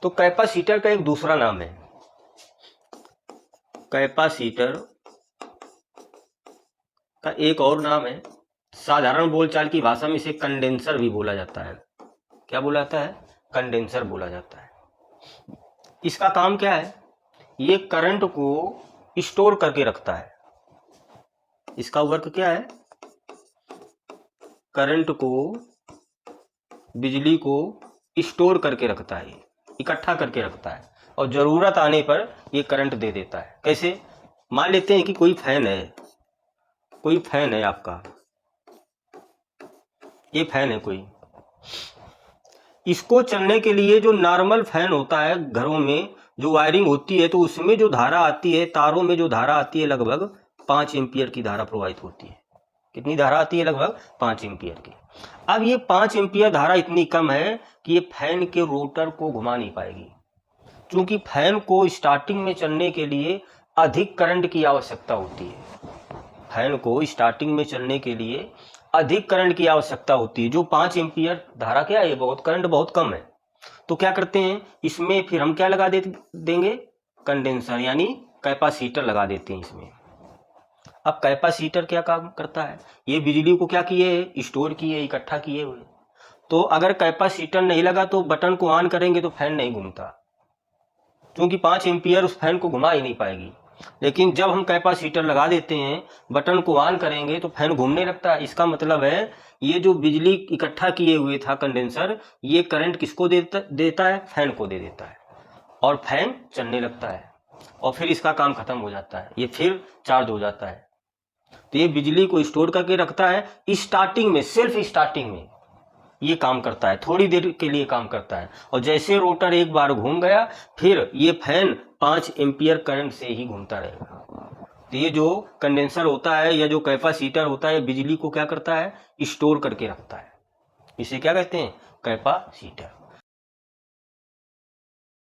तो कैपेसिटर का एक दूसरा नाम है, कैपेसिटर का एक और नाम है, साधारण बोलचाल की भाषा में इसे कंडेंसर भी बोला जाता है। क्या बोला जाता है? कंडेंसर बोला जाता है। इसका काम क्या है? ये करंट को स्टोर करके रखता है। इसका वर्क क्या है? करंट को, बिजली को स्टोर करके रखता है, इकट्ठा करके रखता है, और जरूरत आने पर ये करंट दे देता है। कैसे? मान लेते हैं कि कोई फैन है, कोई फैन है आपका, ये फैन है कोई, इसको चलने के लिए जो नॉर्मल फैन होता है घरों में, जो वायरिंग होती है, तो उसमें जो धारा आती है, तारों में जो धारा आती है, लगभग 5 एम्पियर की धारा प्रवाहित होती है। कितनी धारा आती है? लगभग 5 एम्पियर की। अब ये 5 एम्पियर धारा इतनी कम है कि ये फैन के रोटर को घुमा नहीं पाएगी, क्योंकि फैन को स्टार्टिंग में चलने के लिए अधिक करंट की आवश्यकता होती है। फैन को स्टार्टिंग में चलने के लिए अधिक करंट की आवश्यकता होती है। जो 5 एम्पियर धारा क्या है, बहुत करंट बहुत कम है। तो क्या करते हैं, इसमें फिर हम क्या लगा देंगे? कंडेंसर यानी कैपेसिटर लगा देते हैं इसमें। अब कैपेसिटर क्या काम करता है? ये बिजली को क्या किए? स्टोर किए, इकट्ठा किए हुए। तो अगर कैपेसिटर नहीं लगा तो बटन को ऑन करेंगे तो फैन नहीं घूमता, क्योंकि 5 एम्पियर उस फैन को घुमा ही नहीं पाएगी। लेकिन जब हम कैपेसिटर लगा देते हैं, बटन को ऑन करेंगे तो फैन घूमने लगता है। इसका मतलब है ये जो बिजली इकट्ठा किए हुए था कंडेंसर, ये करंट किसको देता है? फैन को दे देता है, और फैन चलने लगता है, और फिर इसका काम खत्म हो जाता है, ये फिर चार्ज हो जाता है। तो ये बिजली को स्टोर करके रखता है। स्टार्टिंग में, सिर्फ स्टार्टिंग में ये काम करता है, थोड़ी देर के लिए काम करता है, और जैसे रोटर एक बार घूम गया, फिर ये फैन 5 एम्पियर करंट से ही घूमता रहेगा। तो ये जो कंडेंसर होता है या जो कैपेसिटर होता है, बिजली को क्या करता है? स्टोर करके रखता है। इसे क्या कहते हैं? कैपेसिटर।